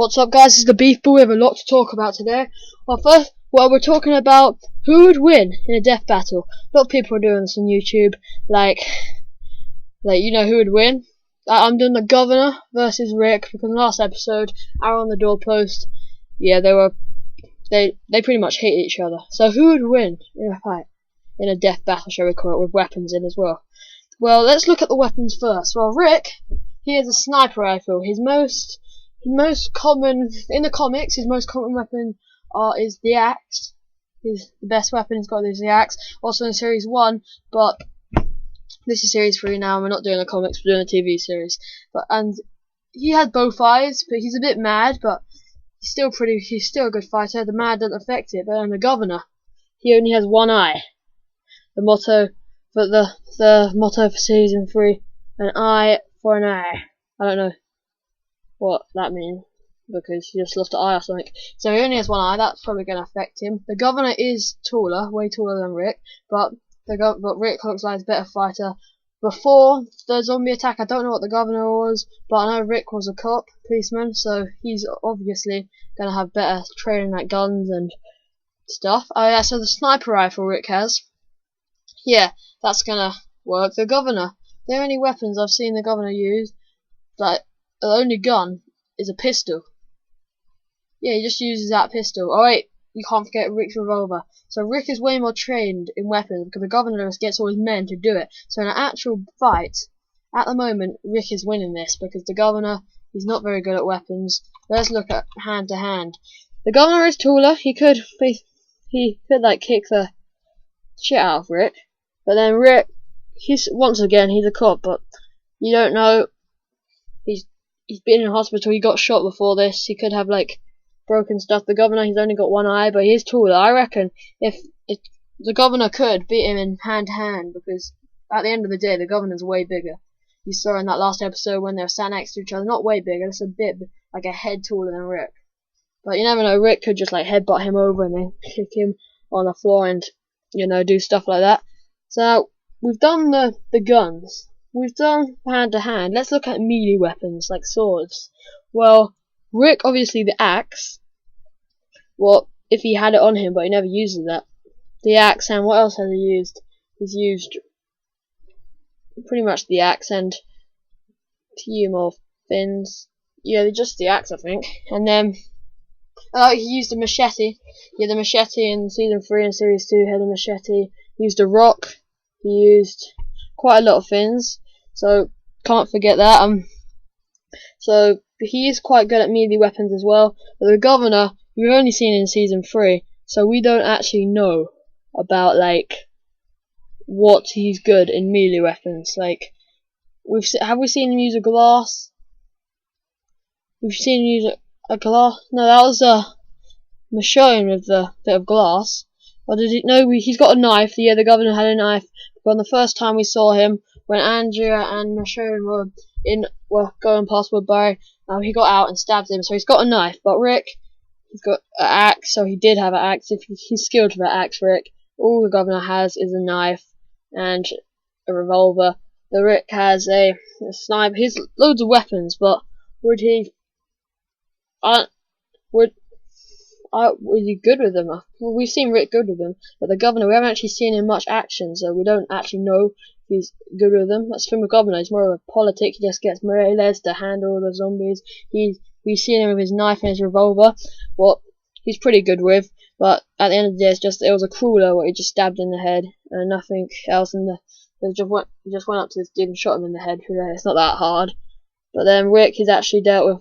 What's up, guys? This is the Beef Boy. We have a lot to talk about today. We're talking about who would win in a death battle. A lot of people are doing this on YouTube, like you know who would win. I'm doing the Governor versus Rick because in the last episode, Arrow on the doorpost. Yeah, they pretty much hate each other. So who would win in a fight, in a death battle, shall we call it, with weapons in as well? Well, let's look at the weapons first. Well, Rick, he has a sniper rifle. His most common in the comics, his most common weapon is the axe. The best weapon he's got is the axe. Also in series 1, but this is series 3 now. We're not doing the comics, we're doing a TV series. And he had both eyes, but he's a bit mad. But he's still a good fighter. The mad doesn't affect it. But on the Governor, he only has one eye. The motto for season 3: an eye for an eye. I don't know what that means because he just lost an eye or something. So he only has one eye. That's probably going to affect him. The Governor is taller, way taller than Rick, but Rick looks like he's a better fighter. Before the zombie attack, I don't know what the Governor was, but I know Rick was a cop, policeman, so he's obviously going to have better training at guns and stuff. Oh yeah, so the sniper rifle Rick has, yeah, that's going to work. The Governor, the only weapons I've seen the Governor use, like, the only gun is a pistol. Yeah, he just uses that pistol. Oh wait, you can't forget Rick's revolver. So Rick is way more trained in weapons because the Governor just gets all his men to do it. So in an actual fight, at the moment, Rick is winning this because the Governor, he's not very good at weapons. Let's look at hand to hand. The Governor is taller. He could like kick the shit out of Rick. But then Rick, he's a cop, but you don't know. He's been in hospital. He got shot before this. He could have like broken stuff. The Governor, he's only got one eye, but he's taller. I reckon if the Governor could beat him in hand to hand, because at the end of the day, the Governor's way bigger. You saw in that last episode when they were sat next to each other. Not way bigger, just a bit like a head taller than Rick. But you never know. Rick could just like headbutt him over and then kick him on the floor and do stuff like that. So we've done the guns. We've done hand to hand. Let's look at melee weapons like swords. Well, Rick, obviously the axe. Well, if he had it on him, but he never uses that. The axe, and what else has he used? He's used pretty much the axe and a few more things. Yeah, just the axe, I think. And then he used a machete. Yeah, the machete in season 3 and series 2 had a machete. He used a rock. He used quite a lot of things, so can't forget that. So he is quite good at melee weapons as well. But the Governor, we've only seen in season 3, so we don't actually know about like what he's good in melee weapons. Like, have we seen him use a glass? We've seen him use a glass. No, that was Michonne with the bit of glass. Or did it? No, he's got a knife. Yeah, the Governor had a knife. But on the first time we saw him, when Andrea and Michonne were going past Woodbury, he got out and stabbed him. So he's got a knife. But Rick, he's got an axe. So he did have an axe. If he's skilled with an axe, Rick. All the Governor has is a knife and a revolver. The Rick has a sniper. He has loads of weapons, but would he? Was he good with them? Well, we've seen Rick good with them, but the Governor, we haven't actually seen him much action, so we don't actually know if he's good with them. That's from the Governor. He's more of a politic. He just gets Morales to handle the zombies. We've seen him with his knife and his revolver, what he's pretty good with. But at the end of the day, it was a crawler what he just stabbed in the head and nothing else. He just went up to this dude and shot him in the head. It's not that hard. But then Rick has actually dealt with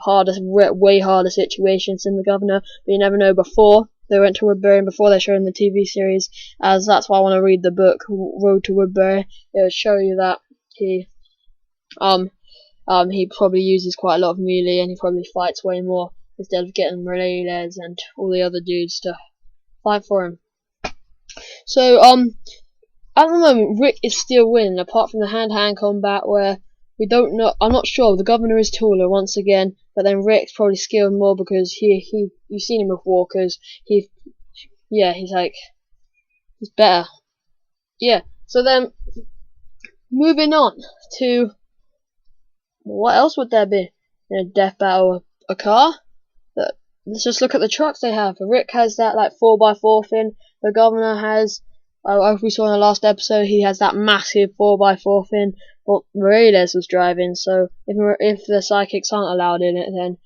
way harder situations than the Governor. But you never know. Before they went to Woodbury and before they showed in the TV series, as that's why I want to read the book Road to Woodbury. It would show you that he probably uses quite a lot of melee and he probably fights way more instead of getting Morales and all the other dudes to fight for him. So at the moment Rick is still winning, apart from the hand-to-hand combat where we don't know. I'm not sure. The Governor is taller once again, but then Rick's probably skilled more because you've seen him with walkers. He's better. Yeah. So then, moving on to what else would there be in a death battle? A car? let's just look at the trucks they have. Rick has that like 4x4 thing. The governor has, as we saw in the last episode, he has that massive 4x4 thing. But Morales was driving, so if the psychics aren't allowed in it, then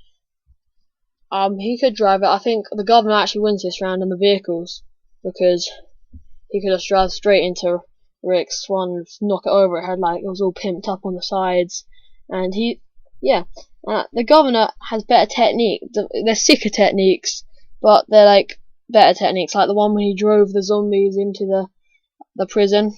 he could drive it. I think the governor actually wins this round on the vehicles, because he could just drive straight into Rick's one, knock it over. It had like, it was all pimped up on the sides, and the governor has better technique. They're sicker techniques, but they're like better techniques, like the one when he drove the zombies into the prison.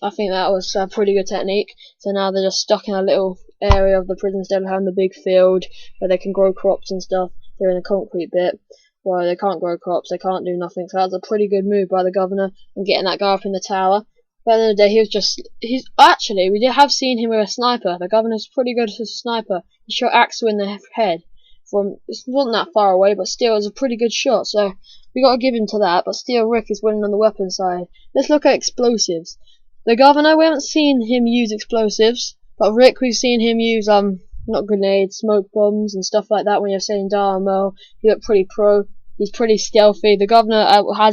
I think that was a pretty good technique. So now they're just stuck in a little area of the prison instead of having the big field where they can grow crops and stuff. They're in a concrete bit where they can't grow crops, they can't do nothing. So that's a pretty good move by the governor and getting that guy up in the tower. But at the end of the day, we have seen him with a sniper. The governor's pretty good as a sniper. He shot Axel in the head from, it wasn't that far away, but still it was a pretty good shot. So we got to give him to that. But still, Rick is winning on the weapon side. Let's look at explosives. The governor, we haven't seen him use explosives, but Rick, we've seen him use not grenades, smoke bombs and stuff like that. When you're saying Dynamo, he looked pretty pro. He's pretty stealthy. The governor,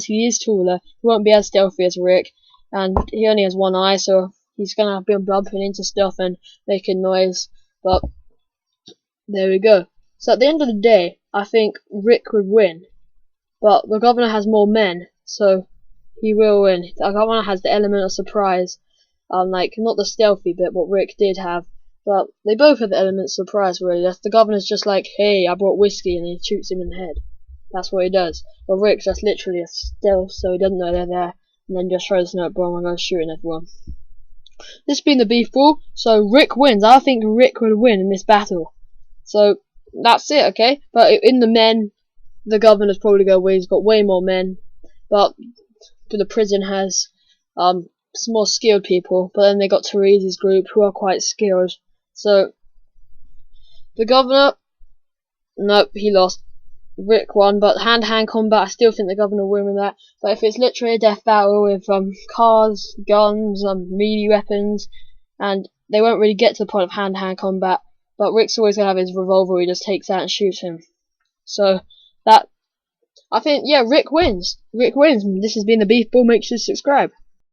he is taller, he won't be as stealthy as Rick, and he only has one eye, so he's gonna be bumping into stuff and making noise. But there we go. So at the end of the day, I think Rick would win, but the governor has more men, so he will win. The governor has the element of surprise, like not the stealthy bit what Rick did have, but they both have the element of surprise. Really, the governor's just like, hey, I brought whiskey, and he shoots him in the head. That's what he does. But Rick's just literally a stealth, so he doesn't know they're there, and then just throws a snow bomb and goes shooting everyone. This being the beef ball, so Rick wins. I think Rick would win in this battle. So that's it, okay? But in the men, the governor's probably going to win. He's got way more men, but the prison has some more skilled people. But then they got Teresa's group, who are quite skilled. So the governor, nope, he lost. Rick won, but hand-to-hand combat, I still think the governor will win with that. But if it's literally a death battle with cars, guns, melee weapons, and they won't really get to the point of hand-to-hand combat, but Rick's always gonna have his revolver, he just takes out and shoots him. So that, I think, yeah, Rick wins. Rick wins. This has been the Beef Ball. Make sure to subscribe.